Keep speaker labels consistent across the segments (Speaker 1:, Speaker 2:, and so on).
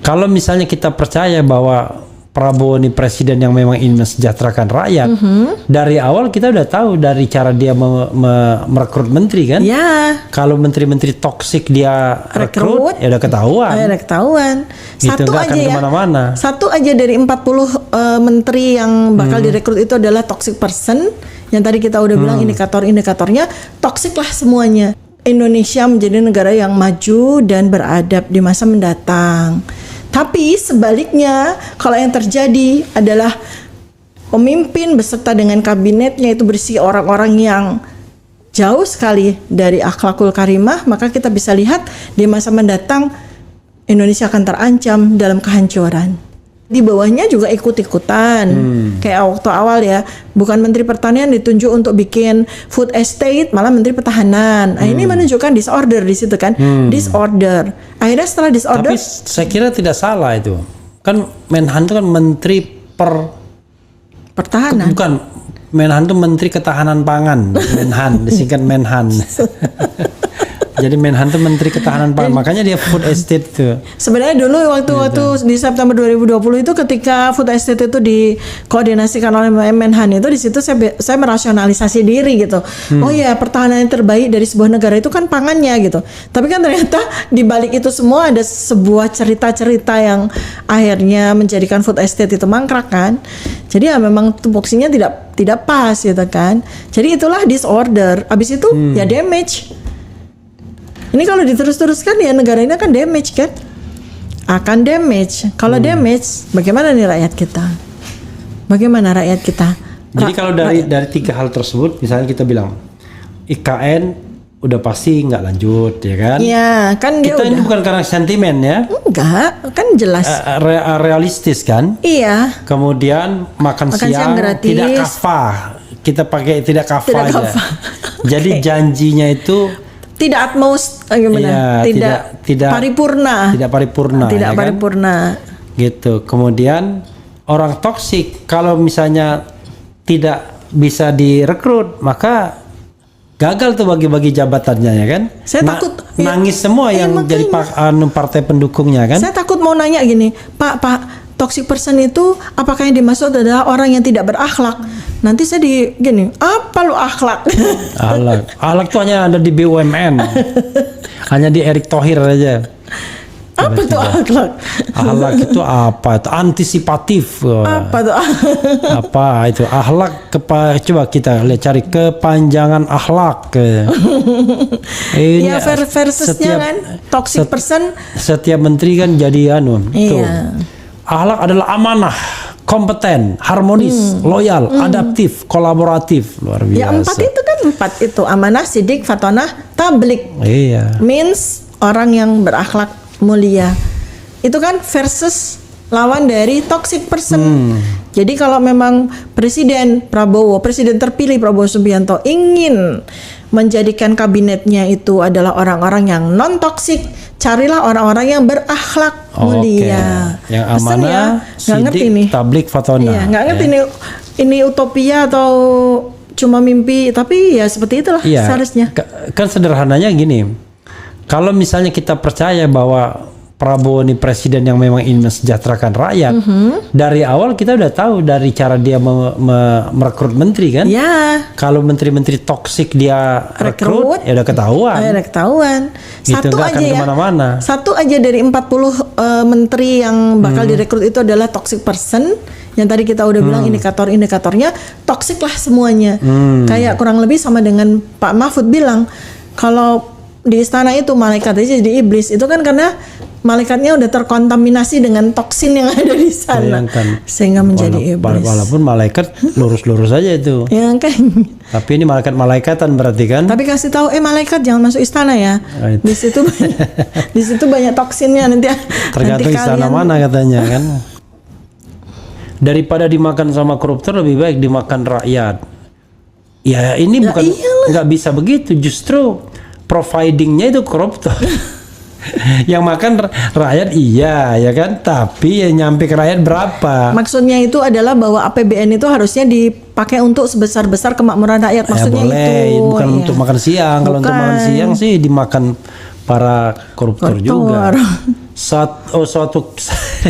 Speaker 1: Kalau misalnya kita percaya bahwa Prabowo ini presiden yang memang ingin mensejahterakan rakyat, dari awal kita udah tahu dari cara dia merekrut menteri kan.
Speaker 2: Ya.
Speaker 1: Kalau menteri-menteri toksik dia rekrut, ya udah ketahuan.
Speaker 2: Udah ketahuan.
Speaker 1: Gitu, nggak akan kemana-mana.
Speaker 2: Satu aja dari 40 menteri yang bakal direkrut itu adalah toxic person. Yang tadi kita udah bilang indikator-indikatornya toksik lah semuanya. Indonesia menjadi negara yang maju dan beradab di masa mendatang. Tapi sebaliknya, kalau yang terjadi adalah pemimpin beserta dengan kabinetnya itu berisi orang-orang yang jauh sekali dari akhlakul karimah, maka kita bisa lihat di masa mendatang Indonesia akan terancam dalam kehancuran. Di bawahnya juga ikut-ikutan. Kayak waktu awal ya, bukan Menteri Pertanian ditunjuk untuk bikin food estate, malah Menteri Pertahanan. Nah, ini menunjukkan disorder di situ kan. Disorder. Akhirnya setelah disorder,
Speaker 1: tapi saya kira tidak salah itu. Kan Menhan itu kan Menteri
Speaker 2: Pertahanan.
Speaker 1: Bukan, Menhan itu Menteri Ketahanan Pangan. Menhan, disingkat Menhan. Jadi Menhan itu Menteri Ketahanan Pangan, makanya dia food estate itu.
Speaker 2: Sebenarnya dulu waktu di September 2020 itu ketika food estate itu dikoordinasikan oleh Menhan itu, di situ saya merasionalisasi diri gitu. Oh ya, pertahanan yang terbaik dari sebuah negara itu kan pangannya gitu. Tapi kan ternyata di balik itu semua ada sebuah cerita-cerita yang akhirnya menjadikan food estate itu mangkrak kan. Jadi ya memang tupoksinya tidak pas gitu kan. Jadi itulah disorder. Habis itu ya damage. Ini kalau diterus-teruskan ya negara ini akan damage kan? Akan damage. Kalau damage, bagaimana nih rakyat kita? Bagaimana rakyat kita?
Speaker 1: Jadi kalau dari tiga hal tersebut, misalnya kita bilang IKN udah pasti nggak lanjut, ya kan?
Speaker 2: Iya, kan dia
Speaker 1: kita
Speaker 2: udah.
Speaker 1: Ini bukan karena sentimen ya?
Speaker 2: Enggak, kan jelas.
Speaker 1: Realistis kan?
Speaker 2: Iya.
Speaker 1: Kemudian makan siang
Speaker 2: gratis.
Speaker 1: tidak kafah. Kita pakai tidak kafah aja.
Speaker 2: Kafah.
Speaker 1: Jadi janjinya itu
Speaker 2: tidak gimana?
Speaker 1: Iya, tidak
Speaker 2: paripurna.
Speaker 1: Tidak paripurna.
Speaker 2: Tidak
Speaker 1: ya
Speaker 2: paripurna.
Speaker 1: Kan? Gitu. Kemudian orang toksik kalau misalnya tidak bisa direkrut, maka gagal tuh bagi-bagi jabatannya ya kan?
Speaker 2: Saya takut
Speaker 1: nangis semua yang jadi partai pendukungnya kan?
Speaker 2: Saya takut mau nanya gini, Pak, toxic person itu apakah yang dimaksud adalah orang yang tidak berakhlak? Nanti saya gini, apa lu akhlak?
Speaker 1: Akhlak tuh hanya ada di BUMN, hanya di Erick Thohir aja.
Speaker 2: Apa tuh akhlak?
Speaker 1: Akhlak itu apa? Itu antisipatif.
Speaker 2: Apa tuh?
Speaker 1: Apa itu akhlak? Coba kita lihat cari kepanjangan akhlak. Ini
Speaker 2: ya versusnya kan, toxic person.
Speaker 1: Setiap menteri kan jadi
Speaker 2: Iya.
Speaker 1: Tuh. Akhlak adalah amanah, kompeten, harmonis, loyal, adaptif, kolaboratif. Luar biasa.
Speaker 2: Ya empat itu amanah, sidik, fatonah, tablik.
Speaker 1: Iya.
Speaker 2: Means orang yang berakhlak mulia. Itu kan versus lawan dari toxic person. Jadi kalau memang presiden terpilih Prabowo Subianto ingin menjadikan kabinetnya itu adalah orang-orang yang non toksik, carilah orang-orang yang berakhlak mulia.
Speaker 1: Yang amanah, sidik, tablik, fatonah.
Speaker 2: Iya, nggak ngerti ini utopia atau cuma mimpi, tapi ya seperti itulah seharusnya.
Speaker 1: Kan sederhananya gini, kalau misalnya kita percaya bahwa Prabowo ini presiden yang memang ingin mensejahterakan rakyat, dari awal kita udah tahu dari cara dia merekrut menteri kan. Ya. Kalau menteri-menteri toksik dia rekrut, ya udah ketahuan.
Speaker 2: Udah ketahuan.
Speaker 1: Gitu,
Speaker 2: Satu aja ya.
Speaker 1: Satu
Speaker 2: aja dari 40 menteri yang bakal direkrut itu adalah toxic person. Yang tadi kita udah bilang indikator-indikatornya toksik lah semuanya. Kayak kurang lebih sama dengan Pak Mahfud bilang, kalau di istana itu malaikat aja jadi iblis, itu kan karena malaikatnya udah terkontaminasi dengan toksin yang ada di sana.
Speaker 1: Bayangkan.
Speaker 2: Sehingga menjadi iblis.
Speaker 1: Walaupun malaikat lurus-lurus aja itu.
Speaker 2: Ya kan.
Speaker 1: Tapi ini malaikat-malaikatan berarti kan.
Speaker 2: Tapi kasih tahu malaikat jangan masuk istana ya. Di situ banyak toksinnya nanti.
Speaker 1: Tergantung istana mana katanya kan. Daripada dimakan sama koruptor lebih baik dimakan rakyat. Ya ini bukan nggak bisa begitu, justru providingnya itu koruptor. Yang makan rakyat ya kan, tapi yang nyampe ke rakyat berapa?
Speaker 2: Maksudnya itu adalah bahwa APBN itu harusnya dipakai untuk sebesar-besar kemakmuran rakyat. Maksudnya
Speaker 1: boleh,
Speaker 2: itu
Speaker 1: bukan untuk makan siang. Kalau untuk makan siang sih dimakan para koruptor juga. suatu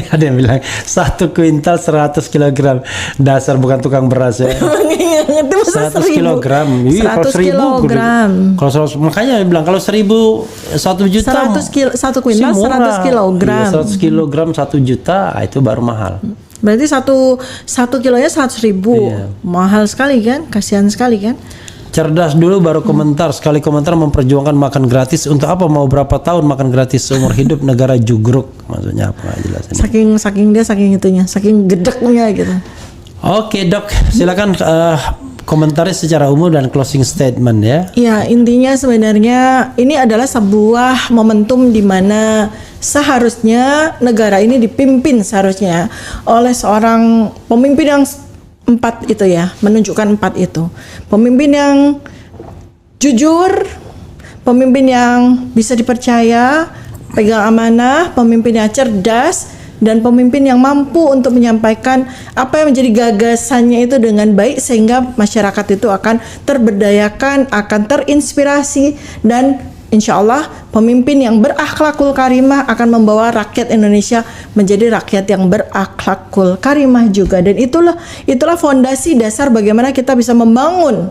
Speaker 1: ada yang bilang 1 kuintal 100 kilogram. Dasar bukan tukang beras ya. 100 kilogram. Iya, kalau
Speaker 2: 100 kilogram.
Speaker 1: Kalau 100, makanya dia bilang kalau 1.000 1 juta
Speaker 2: 1 kuintal
Speaker 1: murah.
Speaker 2: 100 kilogram.
Speaker 1: Iya, 100 kilogram 1 juta itu baru mahal.
Speaker 2: Berarti satu kilonya 100.000.
Speaker 1: Iya.
Speaker 2: Mahal sekali kan? Kasihan sekali kan?
Speaker 1: Cerdas dulu baru komentar. Sekali komentar memperjuangkan makan gratis. Untuk apa mau berapa tahun makan gratis seumur hidup negara jugruk? Maksudnya apa? Nggak jelas ini.
Speaker 2: Saking itunya, saking gedeknya gitu.
Speaker 1: Oke dok, silakan komentari secara umum dan closing statement ya.
Speaker 2: Ya, intinya sebenarnya ini adalah sebuah momentum di mana seharusnya negara ini dipimpin seharusnya oleh seorang pemimpin yang 4 itu ya, menunjukkan 4 itu. Pemimpin yang jujur, pemimpin yang bisa dipercaya, pegang amanah, pemimpin yang cerdas, dan pemimpin yang mampu untuk menyampaikan apa yang menjadi gagasannya itu dengan baik sehingga masyarakat itu akan terberdayakan, akan terinspirasi, dan insya Allah pemimpin yang berakhlakul karimah akan membawa rakyat Indonesia menjadi rakyat yang berakhlakul karimah juga. Dan itulah fondasi dasar bagaimana kita bisa membangun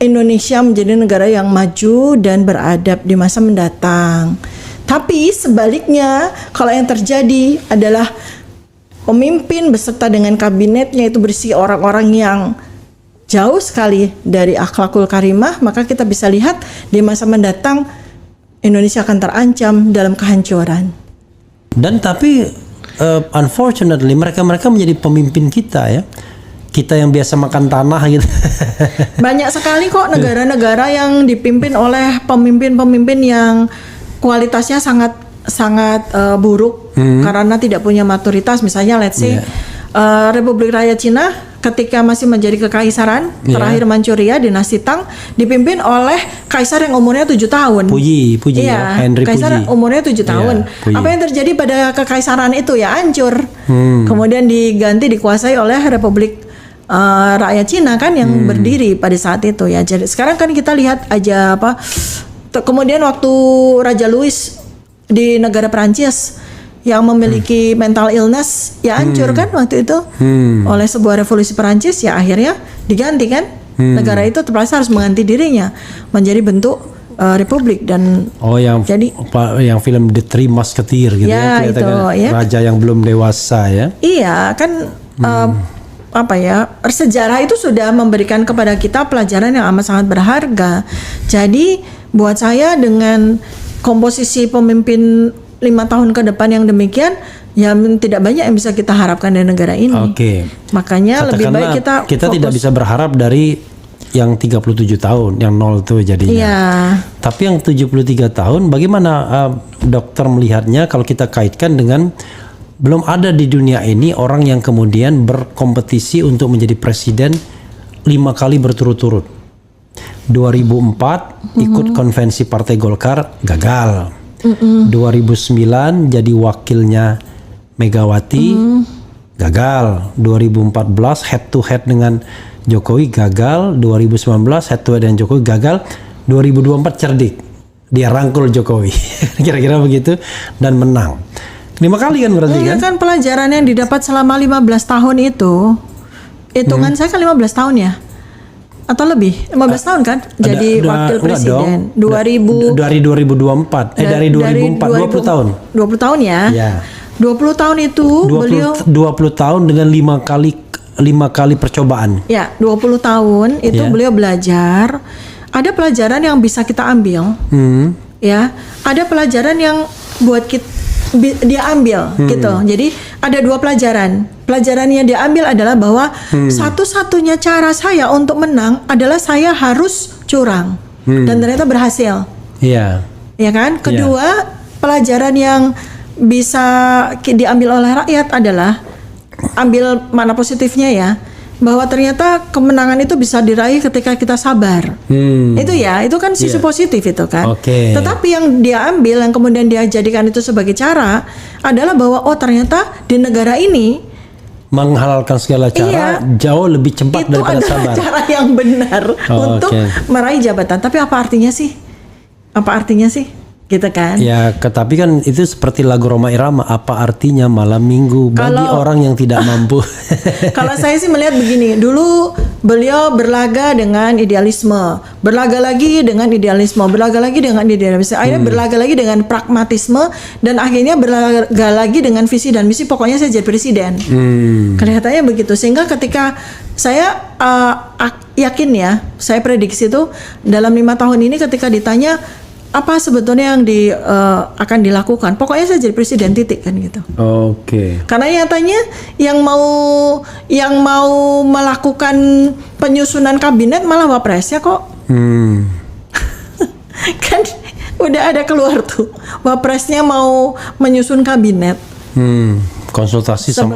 Speaker 2: Indonesia menjadi negara yang maju dan beradab di masa mendatang. Tapi sebaliknya, kalau yang terjadi adalah pemimpin beserta dengan kabinetnya itu berisi orang-orang yang jauh sekali dari akhlakul karimah, maka kita bisa lihat di masa mendatang Indonesia akan terancam dalam kehancuran.
Speaker 1: Dan tapi unfortunately mereka menjadi pemimpin kita ya. Kita yang biasa makan tanah gitu.
Speaker 2: Banyak sekali kok negara-negara yang dipimpin oleh pemimpin-pemimpin yang kualitasnya sangat buruk karena tidak punya maturitas. Misalnya let's say Republik Rakyat Cina ketika masih menjadi kekaisaran terakhir Manchuria dinasti Tang dipimpin oleh kaisar yang umurnya 7 tahun.
Speaker 1: Puyi ya, Henry
Speaker 2: kaisar
Speaker 1: Puyi.
Speaker 2: umurnya 7 tahun. Apa yang terjadi pada kekaisaran itu ya hancur. Kemudian dikuasai oleh Republik Rakyat Cina kan yang berdiri pada saat itu ya. Jadi sekarang kan kita lihat aja kemudian waktu Raja Louis di negara Perancis yang memiliki mental illness ya hancur kan waktu itu oleh sebuah revolusi Perancis ya akhirnya diganti kan negara itu terpaksa harus mengganti dirinya menjadi bentuk republik. Dan yang film The Three Musketeers gitu ya itu,
Speaker 1: kan,
Speaker 2: ya.
Speaker 1: raja yang belum dewasa ya.
Speaker 2: Iya kan sejarah itu sudah memberikan kepada kita pelajaran yang amat sangat berharga. Jadi buat saya dengan komposisi pemimpin 5 tahun ke depan yang demikian ya tidak banyak yang bisa kita harapkan dari negara ini.
Speaker 1: Oke.
Speaker 2: Makanya lebih baik kita
Speaker 1: tidak bisa berharap dari yang 37 tahun, yang 0 tuh jadinya.
Speaker 2: Iya.
Speaker 1: Tapi yang 73 tahun bagaimana dokter melihatnya kalau kita kaitkan dengan belum ada di dunia ini orang yang kemudian berkompetisi untuk menjadi presiden 5 kali berturut-turut. 2004 ikut konvensi Partai Golkar gagal. 2009 jadi wakilnya Megawati gagal. 2014 head to head dengan Jokowi gagal. 2019 head to head dengan Jokowi gagal. 2024 cerdik, dia rangkul Jokowi kira-kira begitu dan menang 5 kali kan berarti kan?
Speaker 2: Kan pelajaran yang didapat selama 15 tahun itu hitungan saya kan 15 tahun ya atau lebih 15 tahun kan jadi wakil presiden 2000
Speaker 1: dari 2024 dari 2004 20 tahun
Speaker 2: 20 tahun ya. 20 tahun itu
Speaker 1: 20 tahun dengan 5 kali percobaan
Speaker 2: ya 20 tahun itu beliau belajar. Ada pelajaran yang bisa kita ambil ya ada pelajaran yang buat kita dia ambil gitu. Jadi ada 2 pelajaran. Pelajaran yang dia ambil adalah bahwa satu-satunya cara saya untuk menang adalah saya harus curang. Dan ternyata berhasil.
Speaker 1: Iya.
Speaker 2: Ya kan? Kedua, pelajaran yang bisa diambil oleh rakyat adalah ambil mana positifnya ya. Bahwa ternyata kemenangan itu bisa diraih ketika kita sabar. Itu ya, itu kan sisi positif itu kan. Tetapi yang dia ambil, yang kemudian dia jadikan itu sebagai cara adalah bahwa ternyata di negara ini
Speaker 1: menghalalkan segala cara jauh lebih cepat daripada sabar.
Speaker 2: Itu adalah cara yang benar untuk meraih jabatan. Tapi apa artinya sih? gitu kan.
Speaker 1: Ya, tapi kan itu seperti lagu Roma Irama, apa artinya malam minggu bagi orang yang tidak mampu.
Speaker 2: Kalau saya sih melihat begini, dulu beliau berlaga dengan idealisme, berlaga lagi dengan idealisme, berlaga lagi dengan idealisme, akhirnya berlaga lagi dengan pragmatisme, dan akhirnya berlaga lagi dengan visi dan misi. Pokoknya saya jadi presiden. Kelihatannya begitu, sehingga ketika saya yakin ya, saya prediksi itu dalam 5 tahun ini ketika ditanya apa sebetulnya yang akan dilakukan, pokoknya saya jadi presiden, titik kan gitu.
Speaker 1: Oke.
Speaker 2: Karena nyatanya yang mau melakukan penyusunan kabinet malah wapresnya kok. Kan udah ada keluar tuh, wapresnya mau menyusun kabinet.
Speaker 1: Konsultasi sama